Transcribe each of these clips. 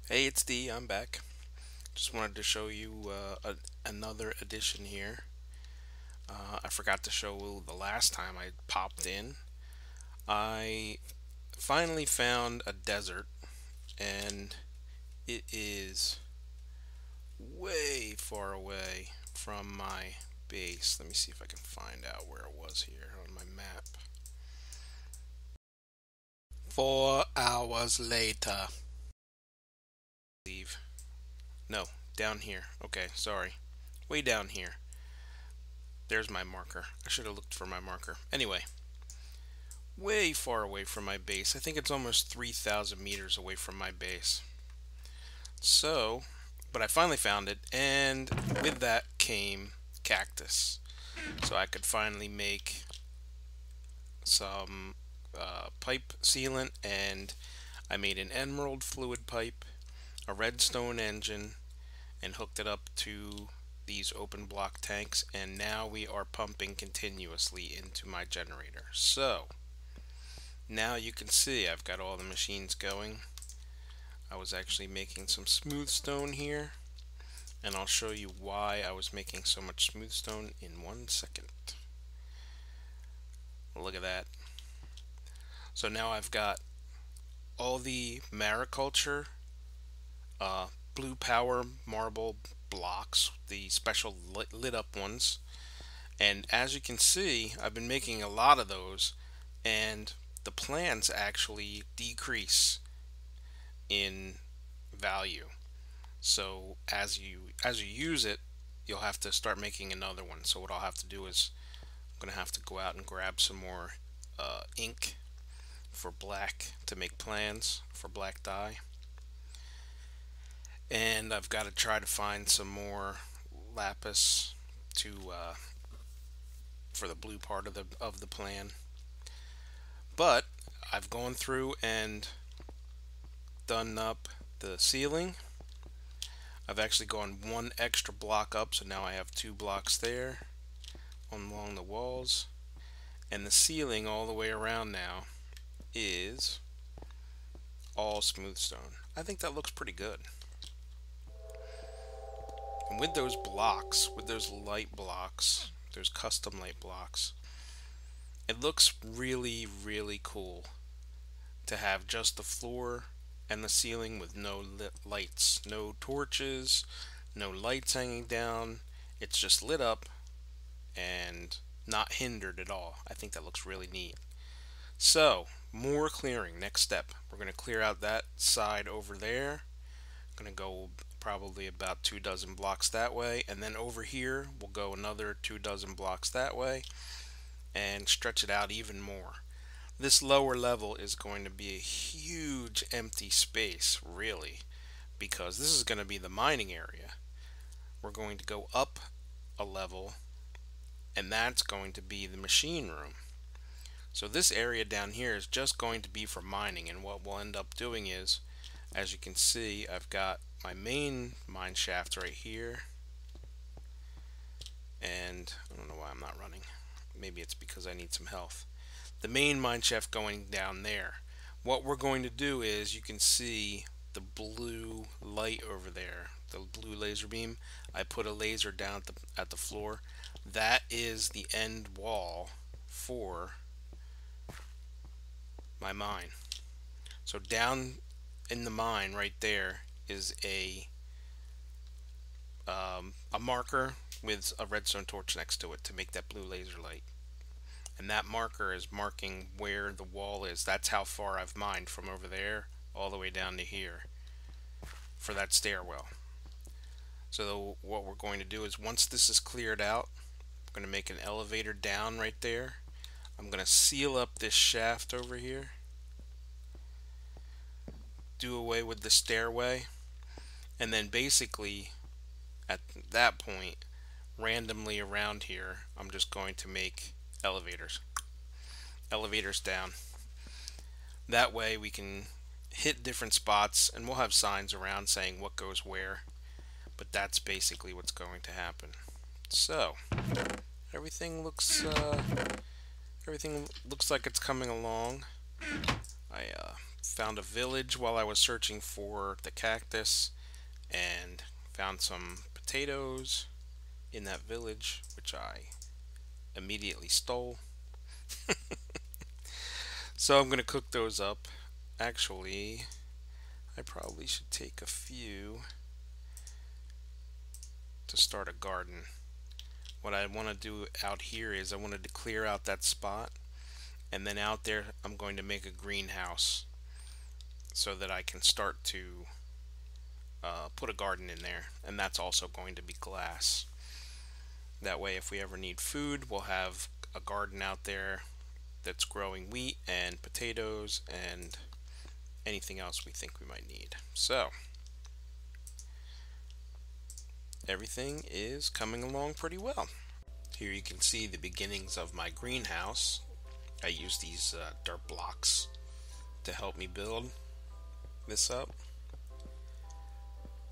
Hey, it's D. I'm back. Just wanted to show you another addition here. I forgot to show the last time I popped in. I finally found a desert, and it is way far away from my base. Let me see if I can find out where it was here on my map. 4 hours later. Leave. No, down here. Okay, sorry. Way down here. There's my marker. I should have looked for my marker. Anyway, way far away from my base. I think it's almost 3,000 meters away from my base. So, but I finally found it, and with that came cactus. So I could finally make some pipe sealant, and I made an emerald fluid pipe, a redstone engine, and hooked it up to these open block tanks, and now we are pumping continuously into my generator. So now you can see I've got all the machines going. I was actually making some smooth stone here, and I'll show you why I was making so much smooth stone in 1 second. Look at that. So now I've got all the mariculture blue power marble blocks, the special lit up ones, and as you can see I've been making a lot of those, and the plants actually decrease in value. So as you use it, you'll have to start making another one. So what I'll have to do is I'm gonna have to go out and grab some more ink for black to make plans for black dye, and I've got to try to find some more lapis to for the blue part of the plan. But I've gone through and done up the ceiling. I've actually gone one extra block up, so now I have 2 blocks there along the walls, and the ceiling all the way around now is all smooth stone. I think that looks pretty good. And with those blocks, with those light blocks, those custom light blocks, it looks really, really cool to have just the floor and the ceiling with no lit lights, no torches, no lights hanging down. It's just lit up and not hindered at all. I think that looks really neat. So, more clearing. Next step. We're going to clear out that side over there. Going to go probably about 2 dozen blocks that way, and then over here we'll go another 2 dozen blocks that way and stretch it out even more. This lower level is going to be a huge empty space, really, because this is going to be the mining area. We're going to go up a level, and that's going to be the machine room. So this area down here is just going to be for mining, and what we'll end up doing is, as you can see, I've got my main mine shaft right here, and I don't know why I'm not running. Maybe it's because I need some health. The main mine shaft going down there. What we're going to do is, you can see the blue light over there, the blue laser beam. I put a laser down at the floor. That is the end wall for my mine. So down in the mine right there is a marker with a redstone torch next to it to make that blue laser light, and that marker is marking where the wall is. That's how far I've mined, from over there all the way down to here for that stairwell. So what we're going to do is, once this is cleared out, we're going to make an elevator down right there. I'm going to seal up this shaft over here, do away with the stairway, and then basically at that point, randomly around here, I'm just going to make elevators down. That way we can hit different spots, and we'll have signs around saying what goes where, but that's basically what's going to happen. So everything looks like it's coming along. I found a village while I was searching for the cactus, and found some potatoes in that village, which I immediately stole. So I'm going to cook those up. Actually, I probably should take a few to start a garden. What I want to do out here is I wanted to clear out that spot, and then out there I'm going to make a greenhouse so that I can start to put a garden in there, and that's also going to be glass. That way if we ever need food, we'll have a garden out there that's growing wheat and potatoes and anything else we think we might need. So everything is coming along pretty well. Here you can see the beginnings of my greenhouse. I use these dirt blocks to help me build this up.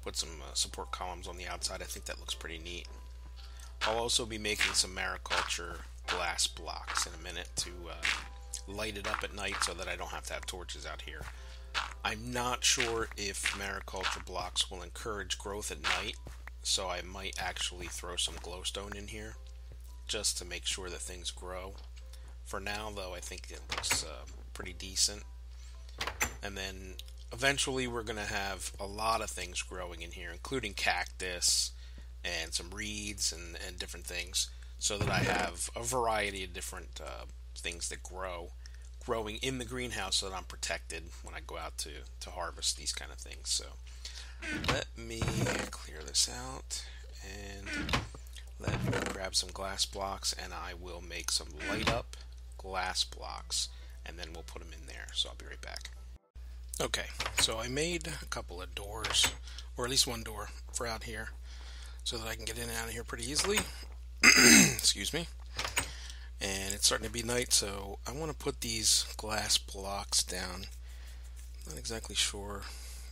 Put some support columns on the outside. I think that looks pretty neat. I'll also be making some mariculture glass blocks in a minute to light it up at night so that I don't have to have torches out here. I'm not sure if mariculture blocks will encourage growth at night, so I might actually throw some glowstone in here just to make sure that things grow. For now, though, I think it looks pretty decent. And then eventually we're going to have a lot of things growing in here, including cactus and some reeds and different things, so that I have a variety of different things that growing in the greenhouse so that I'm protected when I go out to harvest these kind of things. So let me clear this out and let me grab some glass blocks, and I will make some light up glass blocks, and then we'll put them in there. So I'll be right back. Okay, so I made a couple of doors, or at least one door for out here, so that I can get in and out of here pretty easily. Excuse me. And it's starting to be night, so I want to put these glass blocks down. Not exactly sure.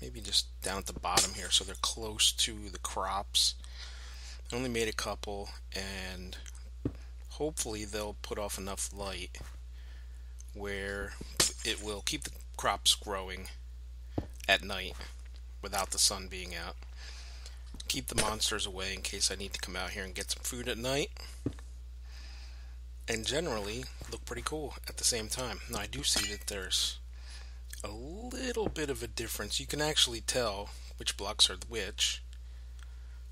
Maybe just down at the bottom here so they're close to the crops. I only made a couple, and hopefully they'll put off enough light where it will keep the crops growing at night without the sun being out. Keep the monsters away in case I need to come out here and get some food at night. And generally look pretty cool at the same time. Now I do see that there's a little bit of a difference. You can actually tell which blocks are which,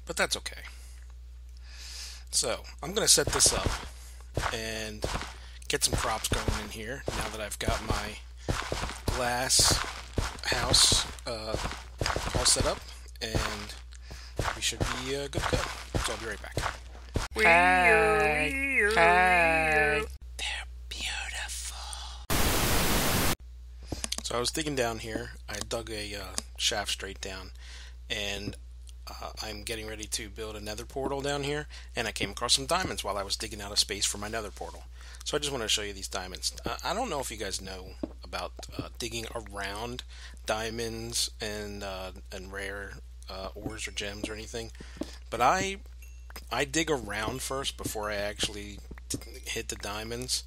but that's okay. So I'm going to set this up and get some crops going in here now that I've got my glass house all set up, and we should be good to go. So I'll be right back. Hi. They're beautiful. So I was digging down here. I dug a shaft straight down, and I'm getting ready to build a nether portal down here, and I came across some diamonds while I was digging out a space for my nether portal. So I just want to show you these diamonds. I don't know if you guys know about digging around diamonds and rare ores or gems or anything, but I dig around first before I actually hit the diamonds.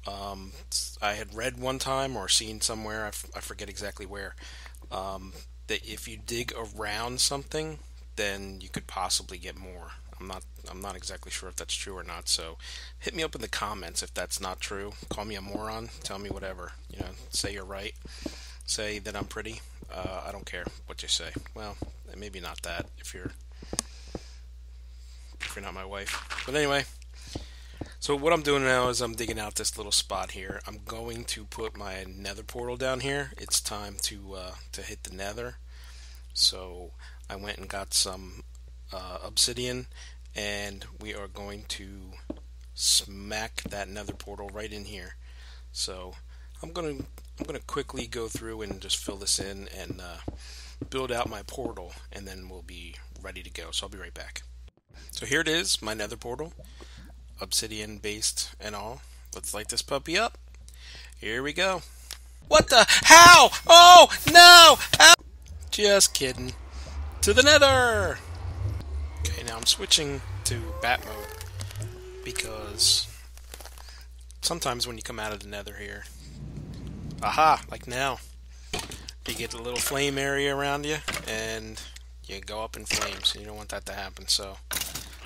I had read one time or seen somewhere, I forget exactly where, that if you dig around something, then you could possibly get more. I'm not exactly sure if that's true or not, so hit me up in the comments if that's not true. Call me a moron, tell me whatever, say you're right, say that I'm pretty. I don't care what you say. Well, maybe not that if you're not my wife. But anyway, so what I'm doing now is I'm digging out this little spot here. I'm going to put my nether portal down here. It's time to hit the nether. So I went and got some obsidian, and we are going to smack that nether portal right in here. So I'm gonna quickly go through and just fill this in and build out my portal, and then we'll be ready to go. So I'll be right back. So here it is, my nether portal, obsidian based and all. Let's light this puppy up. Here we go. What the? How? Oh no! How? Just kidding. To the nether! Okay, now I'm switching to bat mode because sometimes when you come out of the nether here, aha, like now, You get a little flame area around you, and you go up in flames. You don't want that to happen, so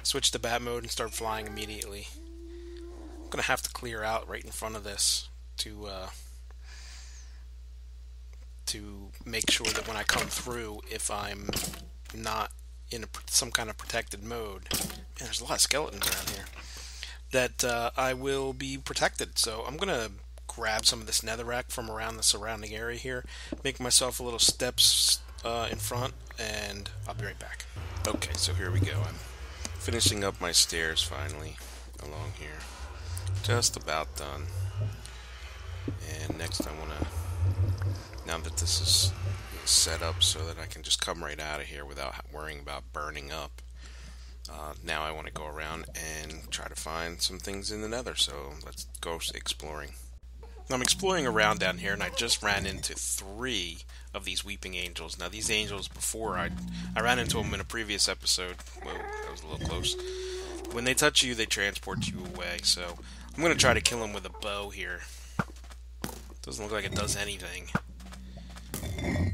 switch to bat mode and start flying immediately. I'm going to have to clear out right in front of this to make sure that when I come through, if I'm not in some kind of protected mode, man, there's a lot of skeletons around here, that I will be protected. So I'm going to grab some of this netherrack from around the surrounding area here, make myself a little steps in front, and I'll be right back. Okay, so here we go. I'm finishing up my stairs finally along here. Just about done. And next I want to, now that this is set up so that I can just come right out of here without worrying about burning up, now I want to go around and try to find some things in the nether, so let's go exploring. I'm exploring around down here, and I just ran into 3 of these weeping angels. Now these angels, before I ran into them in a previous episode. Whoa, that was a little close. When they touch you, they transport you away, so I'm going to try to kill them with a bow here. Doesn't look like it does anything.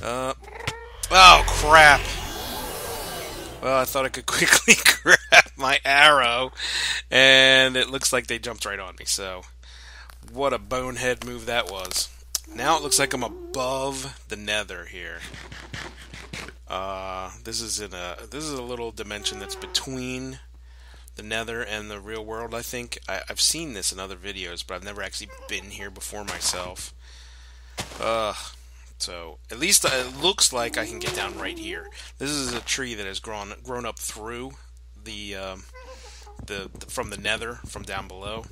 Oh, crap! Well, I thought I could quickly grab my arrow, and it looks like they jumped right on me, so what a bonehead move that was. Now it looks like I'm above the nether here. This is a little dimension that's between the nether and the real world, I think. I've seen this in other videos, but I've never actually been here before myself. So at least it looks like I can get down right here. This is a tree that has grown up through from the nether, from down below.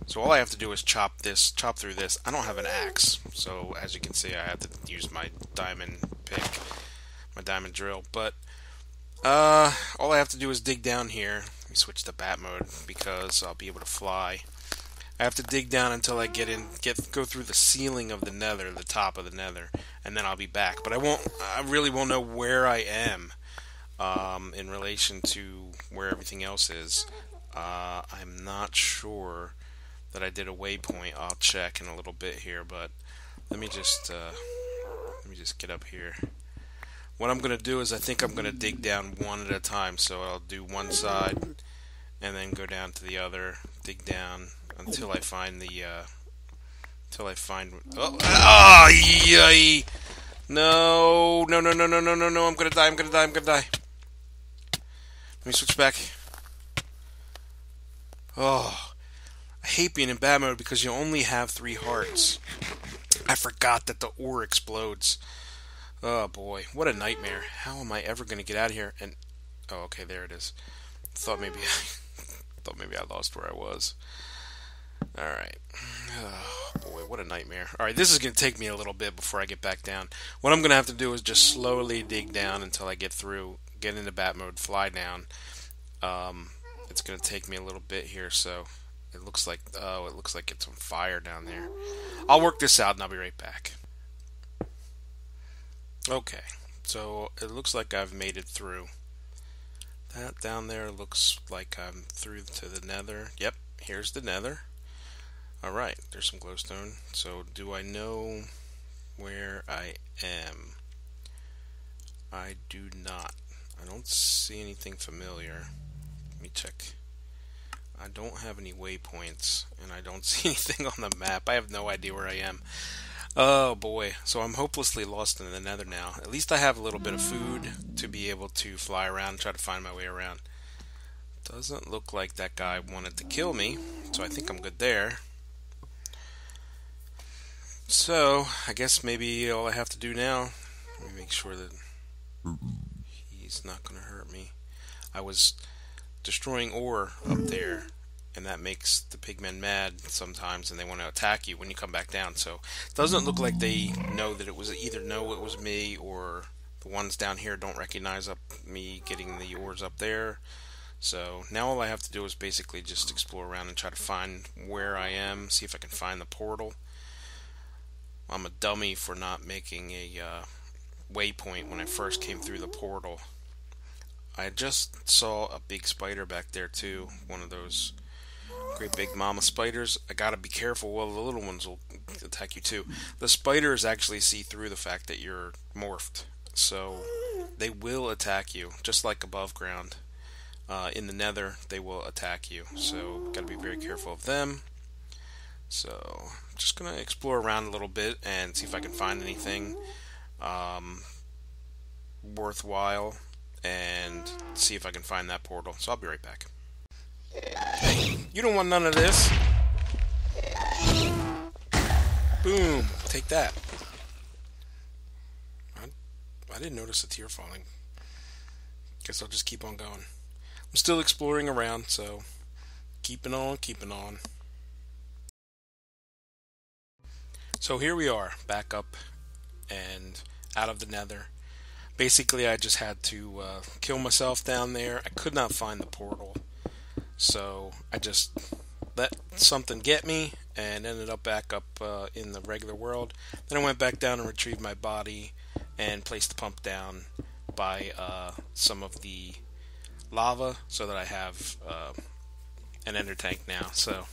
So all I have to do is chop through this. I don't have an axe, so as you can see, I have to use my diamond pick, my diamond drill. But all I have to do is dig down here. Let me switch to bat mode because I'll be able to fly. I have to dig down until I go through the ceiling of the nether, the top of the nether, and then I'll be back. But I really won't know where I am in relation to where everything else is. I'm not sure that I did a waypoint. I'll check in a little bit here, but let me just get up here. What I'm going to do is I think I'm going to dig down one at a time. So I'll do one side and then go down to the other, dig down until I find oh, yay! No, I'm going to die. Let me switch back. Oh, I hate being in bad mode because you only have 3 hearts. I forgot that the ore explodes. Oh boy, what a nightmare. How am I ever going to get out of here? And oh, okay, there it is. Thought maybe I lost where I was. Alright. Oh boy, what a nightmare. Alright, this is going to take me a little bit before I get back down. What I'm going to have to do is just slowly dig down until I get into bat mode, fly down. It's going to take me a little bit here, so it looks like it's on fire down there. I'll work this out and I'll be right back. Okay, so it looks like I've made it through. That down there looks like I'm through to the nether. Yep, here's the nether. Alright, there's some glowstone. So do I know where I am? I do not. I don't see anything familiar. Let me check. I don't have any waypoints, and I don't see anything on the map. I have no idea where I am. Oh boy, so I'm hopelessly lost in the nether now. At least I have a little bit of food to be able to fly around and try to find my way around. Doesn't look like that guy wanted to kill me, so I think I'm good there. So, I guess maybe all I have to do now, let me make sure that he's not going to hurt me. I was destroying ore up there, and that makes the pigmen mad sometimes, and they want to attack you when you come back down. So it doesn't look like they know that it was it was me, or the ones down here don't recognize me getting the ores up there. So now all I have to do is basically just explore around and try to find where I am, see if I can find the portal. I'm a dummy for not making a waypoint when I first came through the portal. I just saw a big spider back there too, one of those Great big mama spiders. I gotta be careful. Well, the little ones will attack you too. The spiders actually see through the fact that you're morphed, so they will attack you, just like above ground. In the nether, they will attack you, so gotta be very careful of them. So, just gonna explore around a little bit and see if I can find anything worthwhile, and see if I can find that portal. So I'll be right back. Hey, you don't want none of this. Boom, take that. I didn't notice a tear falling. Guess I'll just keep on going. I'm still exploring around, so keeping on, keeping on. So here we are, back up and out of the nether. Basically, I just had to kill myself down there. I could not find the portal, so I just let something get me and ended up back up in the regular world. Then I went back down and retrieved my body and placed the pump down by some of the lava so that I have an ender tank now. So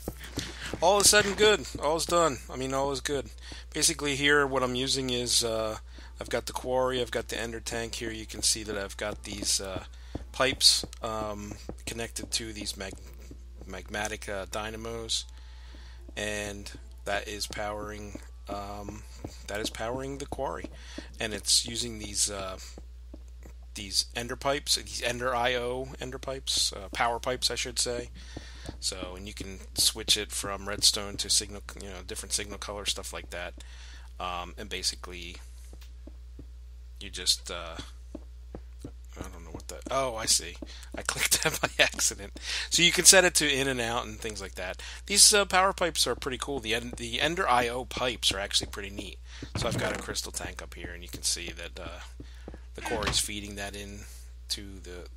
all is said and good. All is done. I mean, all is good. Basically here what I'm using is I've got the quarry, I've got the ender tank here. You can see that I've got these pipes connected to these magmatic dynamos, and that is powering the quarry, and it's using these ender pipes, these EnderIO ender pipes, power pipes I should say. So, and you can switch it from redstone to signal, different signal color, stuff like that, and basically you just I don't know what that. Oh, I see. I clicked that by accident. So you can set it to in and out and things like that. These power pipes are pretty cool. The EnderIO pipes are actually pretty neat. So I've got a crystal tank up here, and you can see that the quarry's feeding that in to the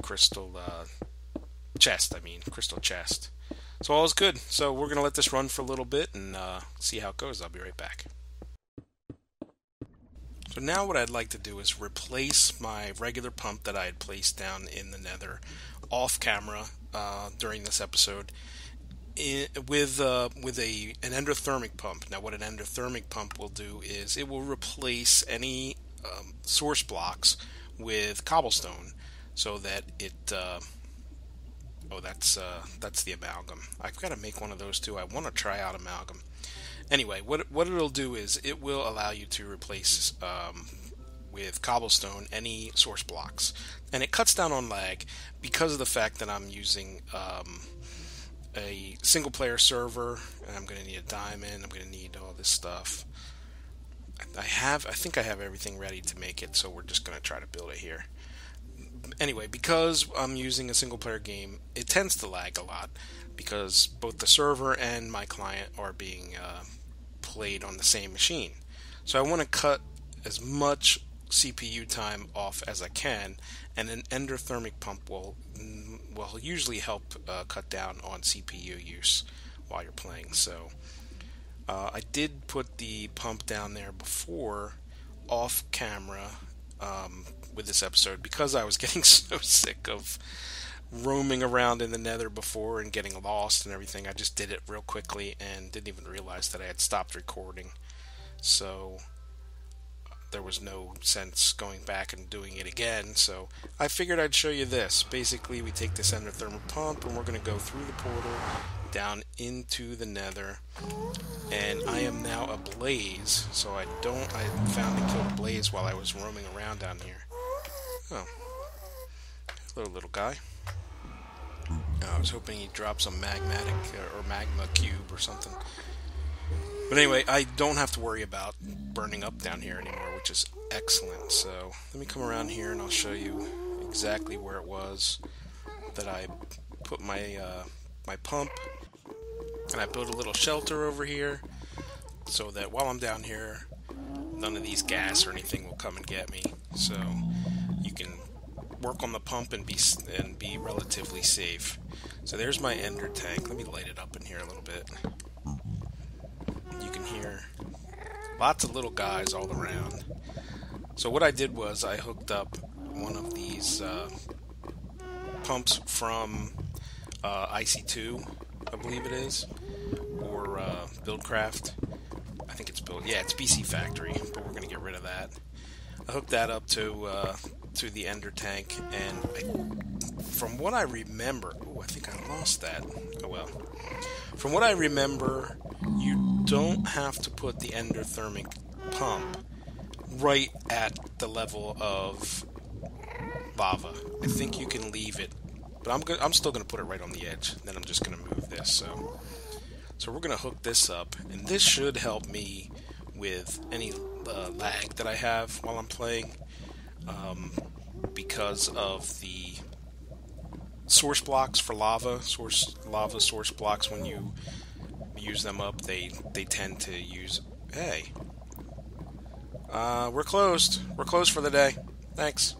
crystal chest. Crystal chest. So all is good. So we're gonna let this run for a little bit and see how it goes. I'll be right back. So now what I'd like to do is replace my regular pump that I had placed down in the nether off camera during this episode with an endothermic pump. Now what an endothermic pump will do is it will replace any source blocks with cobblestone so that it that's the amalgam. I've got to make one of those too. I want to try out amalgam. Anyway, what it'll do is it will allow you to replace with cobblestone any source blocks, and it cuts down on lag because of the fact that I'm using a single player server, and I'm going to need a diamond. I'm going to need all this stuff. I think I have everything ready to make it, so we're just going to try to build it here. Anyway, because I'm using a single player game, it tends to lag a lot because both the server and my client are being played on the same machine. So I want to cut as much CPU time off as I can, and an endothermic pump will usually help cut down on CPU use while you're playing. So I did put the pump down there before off camera with this episode because I was getting so sick of roaming around in the nether before and getting lost and everything. I just did it real quickly and didn't even realize that I had stopped recording. So there was no sense going back and doing it again. So I figured I'd show you this. Basically, we take this endothermic pump and we're going to go through the portal down into the nether. And I am now ablaze. So I found and killed a blaze while I was roaming around down here. Oh. Hello, little guy. I was hoping he'd drop some magmatic or magma cube or something. But anyway, I don't have to worry about burning up down here anymore, which is excellent. So let me come around here and I'll show you exactly where it was that I put my my pump. And I built a little shelter over here so that while I'm down here, none of these gas or anything will come and get me. So you can work on the pump and be relatively safe. So there's my ender tank. Let me light it up in here a little bit. You can hear lots of little guys all around. So what I did was I hooked up one of these pumps from IC2, I believe it is, or BuildCraft. I think it's it's BC Factory, but we're gonna get rid of that. I hooked that up to the Ender tank, and from what I remember, I think I lost that. Oh well. From what I remember, you don't have to put the endothermic pump right at the level of lava. I think you can leave it, but I'm still gonna put it right on the edge. Then I'm just gonna move this. So we're gonna hook this up, and this should help me with any lag that I have while I'm playing, because of the source blocks for lava source blocks. When you use them up, they tend to use. Hey, we're closed for the day, thanks.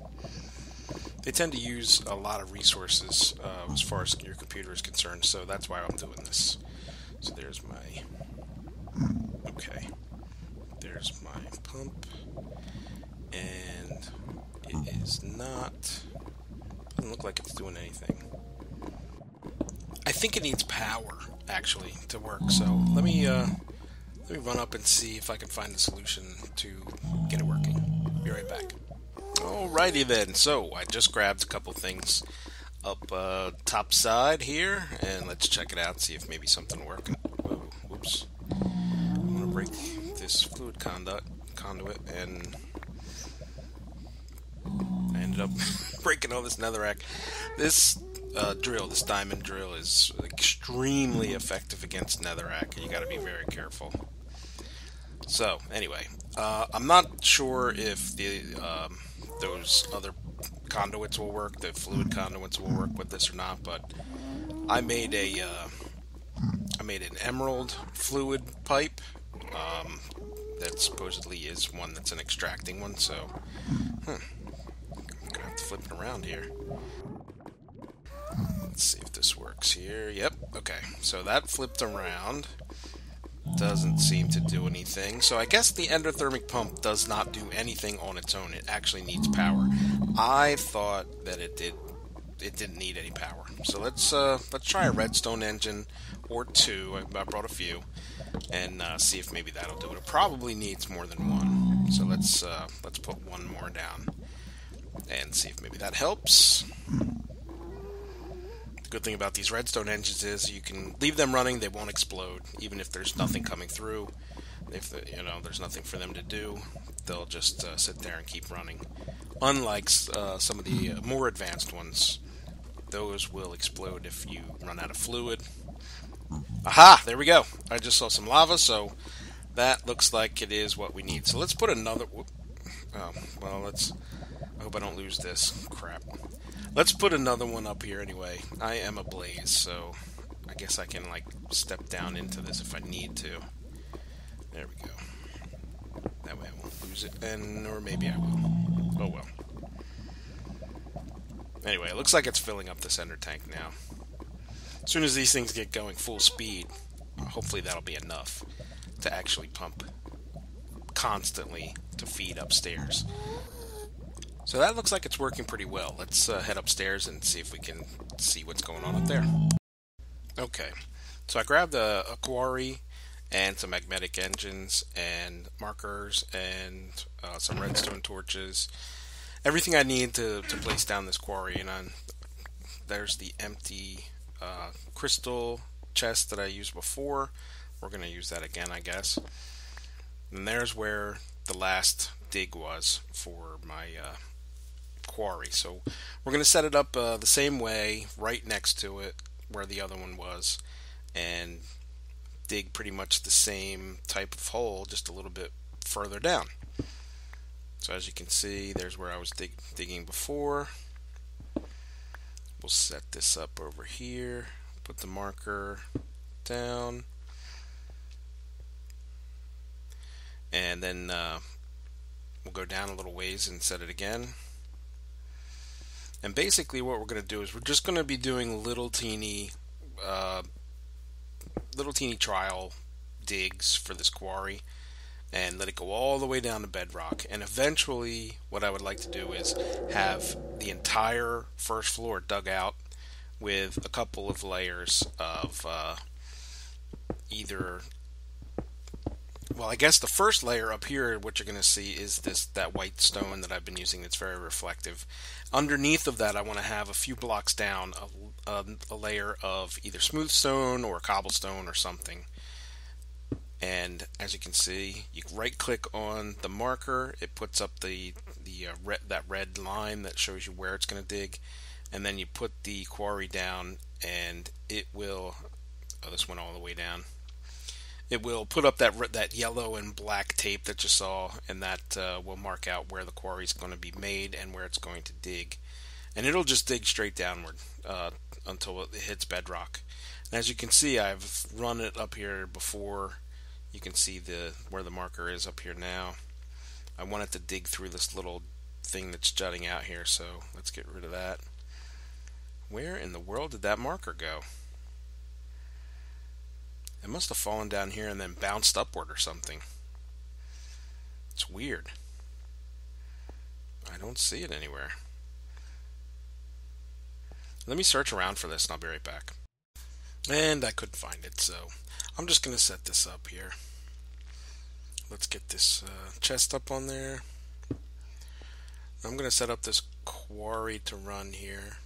They tend to use a lot of resources as far as your computer is concerned, so that's why I'm doing this. So there's my pump, and it is not. Doesn't look like it's doing anything. I think it needs power, actually, to work. So let me run up and see if I can find the solution to get it working. Be right back. Alrighty then. So I just grabbed a couple things up top side here, and let's check it out. See if maybe something working. Whoa, whoops! I'm gonna break this fluid conduit, and I ended up breaking all this netherrack. This this diamond drill, is extremely effective against netherrack, and you got to be very careful. So anyway, I'm not sure if those other conduits will work, the fluid conduits will work with this or not, but I made an emerald fluid pipe that supposedly is one that's an extracting one. So I'm gonna have to flip it around here. Let's see if this works here. Yep, okay. So that flipped around. Doesn't seem to do anything. So I guess the endothermic pump does not do anything on its own. It actually needs power. I thought that it didn't need any power. So let's try a redstone engine or two. I brought a few, and see if maybe that'll do it. It probably needs more than one. So let's put one more down and see if maybe that helps. Good thing about these redstone engines is you can leave them running; they won't explode, even if there's nothing coming through. If there's nothing for them to do, they'll just sit there and keep running. Unlike some of the more advanced ones, those will explode if you run out of fluid. Aha! There we go. I just saw some lava, so that looks like it is what we need. So let's put another. I hope I don't lose this. Crap. Let's put another one up here anyway. I am ablaze, so I guess I can step down into this if I need to. There we go. That way I won't lose it, or maybe I will. Oh well. Anyway, it looks like it's filling up this ender tank now. As soon as these things get going full speed, hopefully that'll be enough to actually pump constantly to feed upstairs. So that looks like it's working pretty well. Let's head upstairs and see if we can see what's going on up there. Okay, so I grabbed a quarry and some magnetic engines and markers and some redstone torches. Everything I need to place down this quarry. And there's the empty crystal chest that I used before. We're going to use that again, I guess. And there's where the last dig was for my quarry. So we're going to set it up the same way, right next to it where the other one was, and dig pretty much the same type of hole, just a little bit further down. So as you can see, there's where I was digging before. We'll set this up over here, put the marker down, and then we'll go down a little ways and set it again. And basically what we're going to do is we're just going to be doing little teeny trial digs for this quarry and let it go all the way down to bedrock. And eventually what I would like to do is have the entire first floor dug out with a couple of layers of either... Well, I guess the first layer up here, what you're going to see is that white stone that I've been using that's very reflective. Underneath of that, I want to have a few blocks down a layer of either smooth stone or cobblestone or something. And as you can see, you right-click on the marker. It puts up that red line that shows you where it's going to dig. And then you put the quarry down, and it will... Oh, this went all the way down. It will put up that yellow and black tape that you saw, and that will mark out where the quarry is going to be made and where it's going to dig. And it'll just dig straight downward until it hits bedrock. And as you can see, I've run it up here before. You can see where the marker is up here now. I want it to dig through this little thing that's jutting out here, so let's get rid of that. Where in the world did that marker go? It must have fallen down here and then bounced upward or something. It's weird. I don't see it anywhere. Let me search around for this and I'll be right back. And I couldn't find it, so I'm just going to set this up here. Let's get this chest up on there. I'm going to set up this quarry to run here,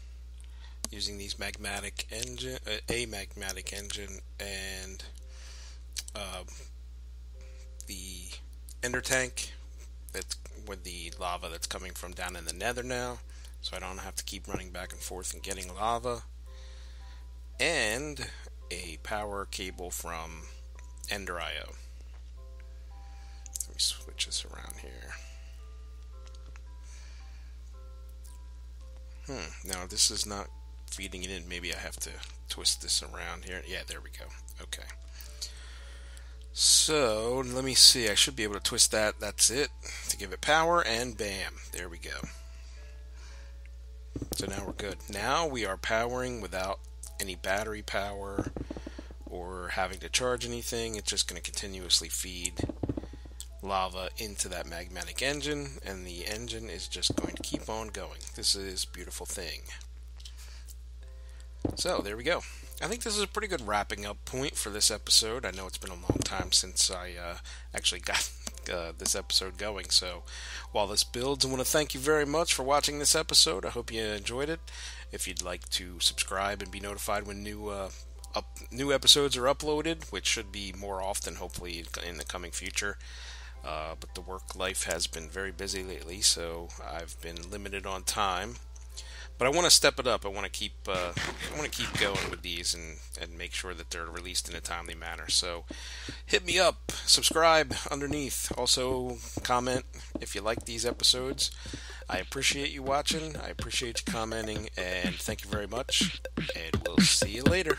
using these magmatic engine, a magmatic engine, and the ender tank that's with the lava that's coming from down in the nether now, so I don't have to keep running back and forth and getting lava, and a power cable from EnderIO. Let me switch this around here. Now this is not feeding it in. Maybe I have to twist this around here. Yeah, there we go. Okay. So, let me see. I should be able to twist that. That's it. To give it power, and bam. There we go. So now we're good. Now we are powering without any battery power or having to charge anything. It's just going to continuously feed lava into that magmatic engine, and the engine is just going to keep on going. This is a beautiful thing. So there we go. I think this is a pretty good wrapping up point for this episode. I know it's been a long time since I actually got this episode going, so while this builds, I want to thank you very much for watching this episode. I hope you enjoyed it. If you'd like to subscribe and be notified when new episodes are uploaded, which should be more often hopefully in the coming future, but the work life has been very busy lately, so I've been limited on time. But I want to step it up. I want to keep going with these and make sure that they're released in a timely manner. So hit me up, subscribe underneath. Also comment if you like these episodes. I appreciate you watching. I appreciate you commenting, and thank you very much. And we'll see you later.